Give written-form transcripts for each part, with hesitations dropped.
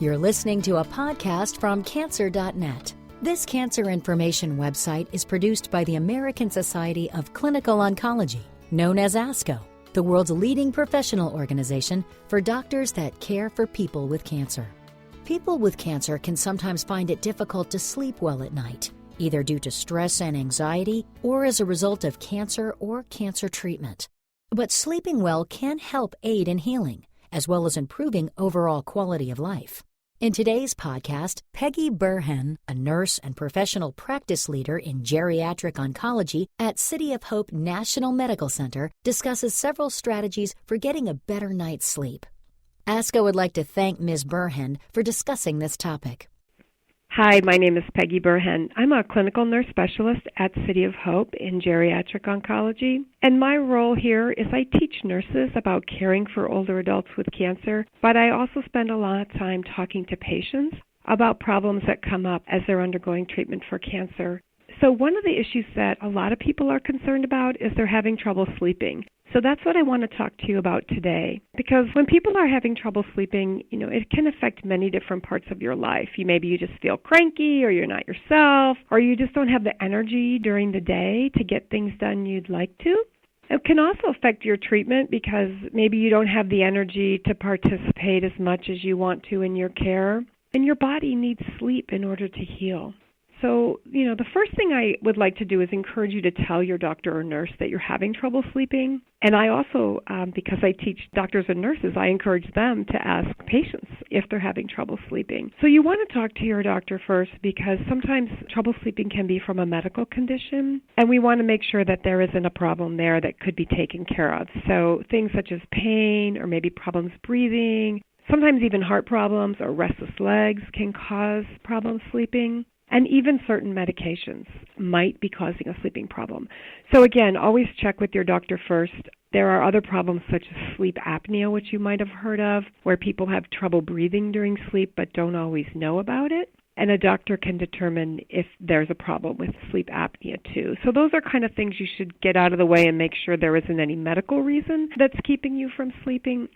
You're listening to a podcast from Cancer.net. This cancer information website is produced by the American Society of Clinical Oncology, known as ASCO, the world's leading professional organization for doctors that care for people with cancer. People with cancer can sometimes find it difficult to sleep well at night, either due to stress and anxiety or as a result of cancer or cancer treatment. But sleeping well can help aid in healing, as well as improving overall quality of life. In today's podcast, Peggy Burhenn, a nurse and professional practice leader in geriatric oncology at City of Hope National Medical Center, discusses several strategies for getting a better night's sleep. ASCO would like to thank Ms. Burhenn for discussing this topic. Hi, my name is Peggy Burhenn. I'm a clinical nurse specialist at City of Hope in Geriatric Oncology, and my role here is I teach nurses about caring for older adults with cancer, but I also spend a lot of time talking to patients about problems that come up as they're undergoing treatment for cancer. So one of the issues that a lot of people are concerned about is they're having trouble sleeping. So that's what I want to talk to you about today. Because when people are having trouble sleeping, it can affect many different parts of your life. Maybe you just feel cranky, or you're not yourself, or you just don't have the energy during the day to get things done you'd like to. It can also affect your treatment because maybe you don't have the energy to participate as much as you want to in your care. And your body needs sleep in order to heal. So, the first thing I would like to do is encourage you to tell your doctor or nurse that you're having trouble sleeping. And I also, because I teach doctors and nurses, I encourage them to ask patients if they're having trouble sleeping. So you want to talk to your doctor first because sometimes trouble sleeping can be from a medical condition, and we want to make sure that there isn't a problem there that could be taken care of. So things such as pain or maybe problems breathing, sometimes even heart problems or restless legs can cause problems sleeping. And even certain medications might be causing a sleeping problem. So again, always check with your doctor first. There are other problems such as sleep apnea, which you might have heard of, where people have trouble breathing during sleep but don't always know about it. And a doctor can determine if there's a problem with sleep apnea too. So those are kind of things you should get out of the way and make sure there isn't any medical reason that's keeping you from sleeping.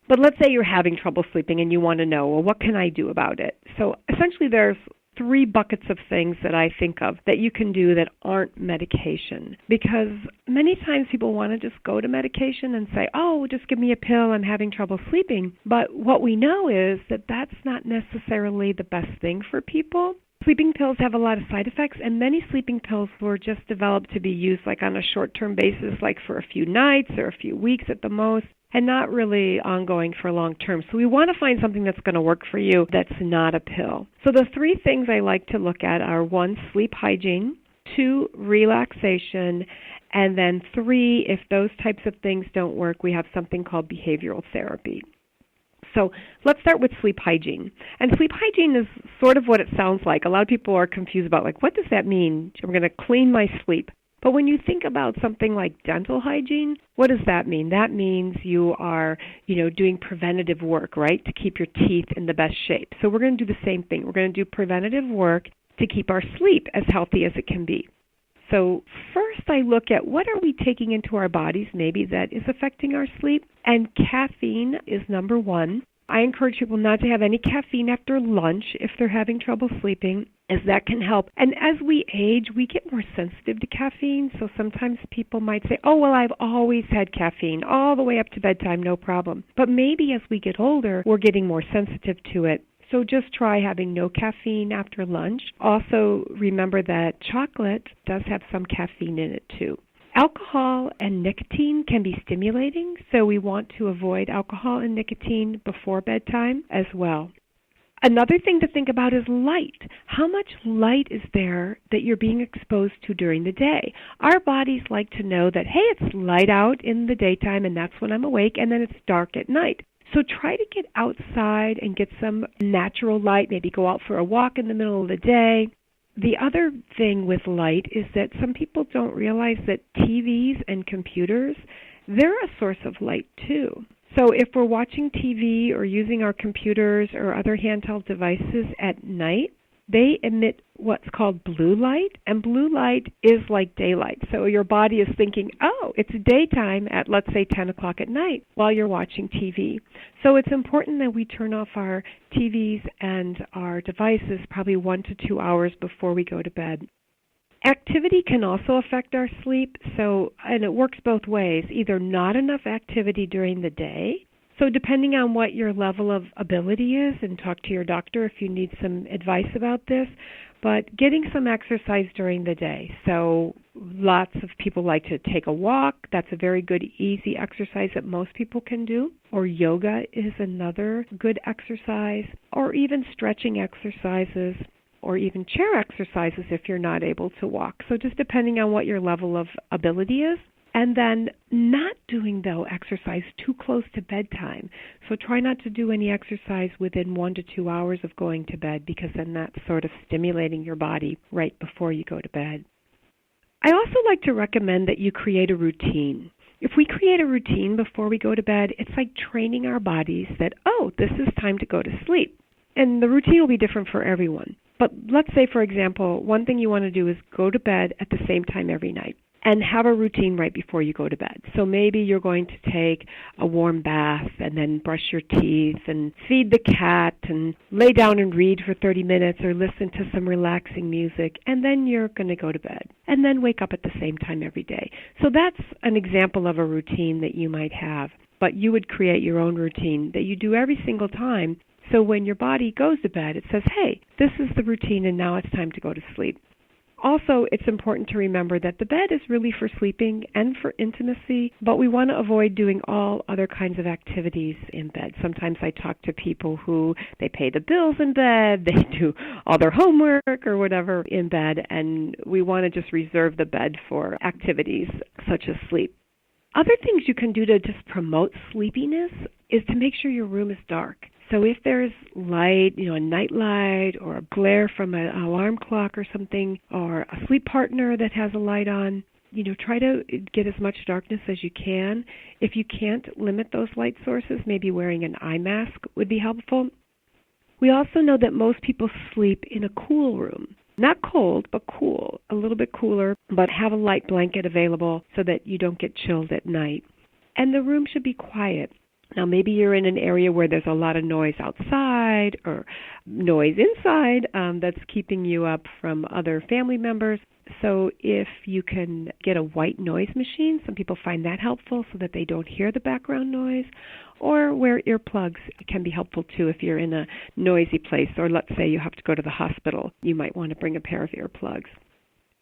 But let's say you're having trouble sleeping and you want to know, well, what can I do about it? So essentially there's 3 buckets of things that I think of that you can do that aren't medication. Because many times people want to just go to medication and say, oh, just give me a pill, I'm having trouble sleeping. But what we know is that that's not necessarily the best thing for people. Sleeping pills have a lot of side effects, and many sleeping pills were just developed to be used like on a short-term basis, like for a few nights or a few weeks at the most, and not really ongoing for long term. So we want to find something that's going to work for you that's not a pill. So the 3 things I like to look at are 1, sleep hygiene, 2, relaxation, and then 3, if those types of things don't work, we have something called behavioral therapy. So let's start with sleep hygiene. And sleep hygiene is sort of what it sounds like. A lot of people are confused about, what does that mean? I'm going to clean my sleep. But when you think about something like dental hygiene, what does that mean? That means you are, doing preventative work, right, to keep your teeth in the best shape. So we're going to do the same thing. We're going to do preventative work to keep our sleep as healthy as it can be. So first I look at what are we taking into our bodies maybe that is affecting our sleep. And caffeine is number 1. I encourage people not to have any caffeine after lunch if they're having trouble sleeping, as that can help. And as we age, we get more sensitive to caffeine. So sometimes people might say, oh, well, I've always had caffeine all the way up to bedtime, no problem. But maybe as we get older, we're getting more sensitive to it. So just try having no caffeine after lunch. Also, remember that chocolate does have some caffeine in it too. Alcohol and nicotine can be stimulating, so we want to avoid alcohol and nicotine before bedtime as well. Another thing to think about is light. How much light is there that you're being exposed to during the day? Our bodies like to know that, hey, it's light out in the daytime and that's when I'm awake, and then it's dark at night. So try to get outside and get some natural light, maybe go out for a walk in the middle of the day. The other thing with light is that some people don't realize that TVs and computers, they're a source of light too. So if we're watching TV or using our computers or other handheld devices at night, they emit what's called blue light, and blue light is like daylight. So your body is thinking, oh, it's daytime at, let's say, 10 o'clock at night while you're watching TV. So it's important that we turn off our TVs and our devices probably 1 to 2 hours before we go to bed. Activity can also affect our sleep, and it works both ways, either not enough activity during the day. So depending on what your level of ability is, and talk to your doctor if you need some advice about this, but getting some exercise during the day. So lots of people like to take a walk. That's a very good, easy exercise that most people can do. Or yoga is another good exercise, or even stretching exercises, or even chair exercises if you're not able to walk. So just depending on what your level of ability is. And then not doing, though, exercise too close to bedtime. So try not to do any exercise within 1 to 2 hours of going to bed, because then that's sort of stimulating your body right before you go to bed. I also like to recommend that you create a routine. If we create a routine before we go to bed, it's like training our bodies that, oh, this is time to go to sleep. And the routine will be different for everyone. But let's say, for example, one thing you want to do is go to bed at the same time every night and have a routine right before you go to bed. So maybe you're going to take a warm bath and then brush your teeth and feed the cat and lay down and read for 30 minutes or listen to some relaxing music, and then you're going to go to bed and then wake up at the same time every day. So that's an example of a routine that you might have, but you would create your own routine that you do every single time. So when your body goes to bed, it says, hey, this is the routine and now it's time to go to sleep. Also, it's important to remember that the bed is really for sleeping and for intimacy, but we want to avoid doing all other kinds of activities in bed. Sometimes I talk to people who they pay the bills in bed, they do all their homework or whatever in bed, and we want to just reserve the bed for activities such as sleep. Other things you can do to just promote sleepiness is to make sure your room is dark. So if there's light, a night light or a glare from an alarm clock or something, or a sleep partner that has a light on, try to get as much darkness as you can. If you can't limit those light sources, maybe wearing an eye mask would be helpful. We also know that most people sleep in a cool room. Not cold, but cool, a little bit cooler, but have a light blanket available so that you don't get chilled at night. And the room should be quiet. Now, maybe you're in an area where there's a lot of noise outside or noise inside that's keeping you up from other family members. So if you can get a white noise machine, some people find that helpful so that they don't hear the background noise, or wear earplugs can be helpful too if you're in a noisy place, or let's say you have to go to the hospital. You might want to bring a pair of earplugs.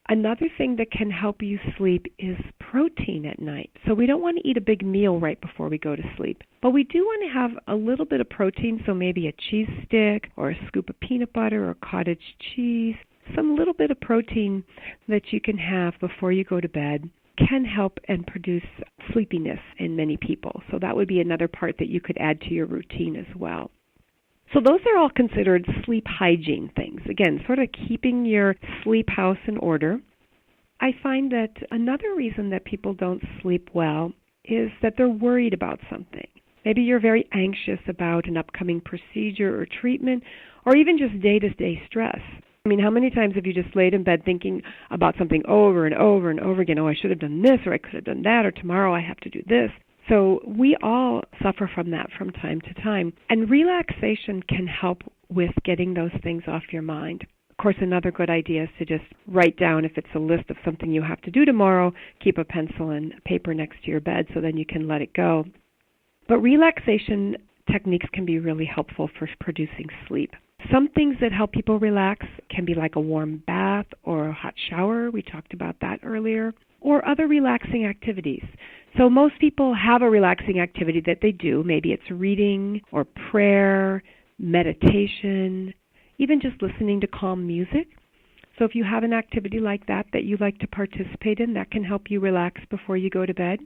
Another thing that can help you sleep is protein at night. So we don't want to eat a big meal right before we go to sleep, but we do want to have a little bit of protein, so maybe a cheese stick or a scoop of peanut butter or cottage cheese. Some little bit of protein that you can have before you go to bed can help and produce sleepiness in many people. So that would be another part that you could add to your routine as well. So those are all considered sleep hygiene things. Again, sort of keeping your sleep house in order. I find that another reason that people don't sleep well is that they're worried about something. Maybe you're very anxious about an upcoming procedure or treatment, or even just day-to-day stress. I mean, how many times have you just laid in bed thinking about something over and over and over again? Oh, I should have done this, or I could have done that, or tomorrow I have to do this. So we all suffer from that from time to time. And relaxation can help with getting those things off your mind. Of course, another good idea is to just write down, if it's a list of something you have to do tomorrow, keep a pencil and paper next to your bed so then you can let it go. But relaxation techniques can be really helpful for producing sleep. Some things that help people relax can be like a warm bath or a hot shower. We talked about that earlier. Or other relaxing activities. So most people have a relaxing activity that they do. Maybe it's reading or prayer, meditation, even just listening to calm music. So if you have an activity like that you like to participate in, that can help you relax before you go to bed.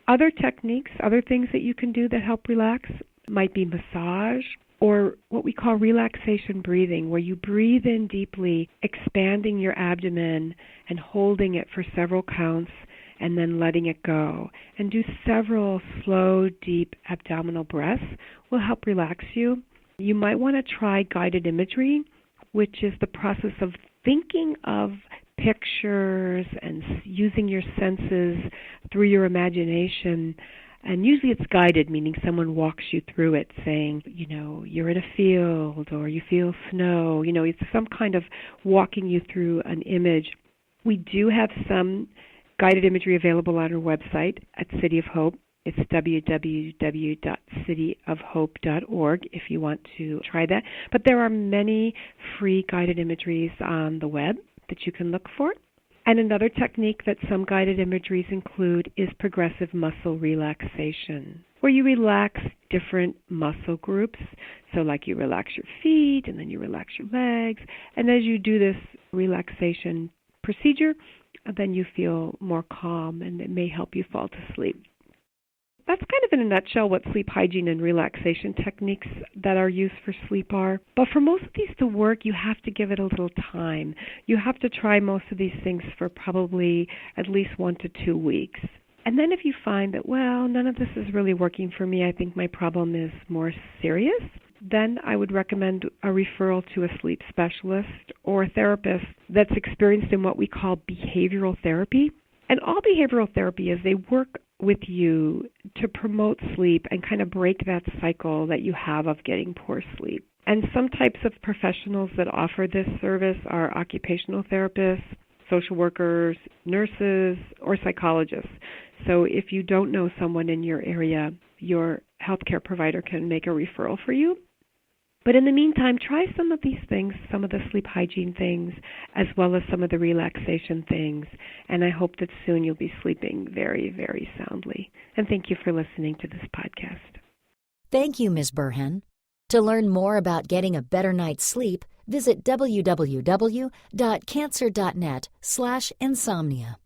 Other techniques, other things that you can do that help relax might be massage, or what we call relaxation breathing, where you breathe in deeply, expanding your abdomen and holding it for several counts and then letting it go. And do several slow, deep abdominal breaths will help relax you. You might want to try guided imagery which is the process of thinking of pictures and using your senses through your imagination. And usually it's guided, meaning someone walks you through it saying, you're in a field or you feel snow. It's some kind of walking you through an image. We do have some guided imagery available on our website at City of Hope. It's www.cityofhope.org if you want to try that. But there are many free guided imageries on the web that you can look for. And another technique that some guided imageries include is progressive muscle relaxation, where you relax different muscle groups. So like you relax your feet and then you relax your legs. And as you do this relaxation procedure, then you feel more calm and it may help you fall to sleep. That's kind of in a nutshell what sleep hygiene and relaxation techniques that are used for sleep are. But for most of these to work, you have to give it a little time. You have to try most of these things for probably at least 1 to 2 weeks. And then if you find that, none of this is really working for me, I think my problem is more serious, then I would recommend a referral to a sleep specialist or a therapist that's experienced in what we call behavioral therapy. And all behavioral therapy is they work with you to promote sleep and kind of break that cycle that you have of getting poor sleep. And some types of professionals that offer this service are occupational therapists, social workers, nurses, or psychologists. So if you don't know someone in your area, your healthcare provider can make a referral for you. But in the meantime, try some of these things, some of the sleep hygiene things, as well as some of the relaxation things. And I hope that soon you'll be sleeping very, very soundly. And thank you for listening to this podcast. Thank you, Ms. Burhenn. To learn more about getting a better night's sleep, visit www.cancer.net/insomnia.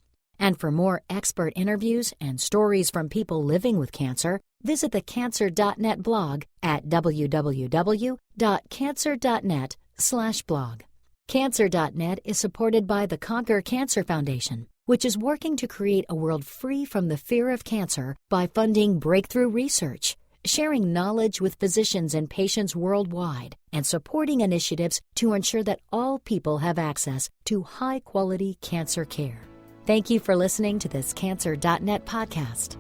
And for more expert interviews and stories from people living with cancer, visit the cancer.net blog at www.cancer.net/blog. Cancer.net is supported by the Conquer Cancer Foundation, which is working to create a world free from the fear of cancer by funding breakthrough research, sharing knowledge with physicians and patients worldwide, and supporting initiatives to ensure that all people have access to high-quality cancer care. Thank you for listening to this Cancer.net podcast.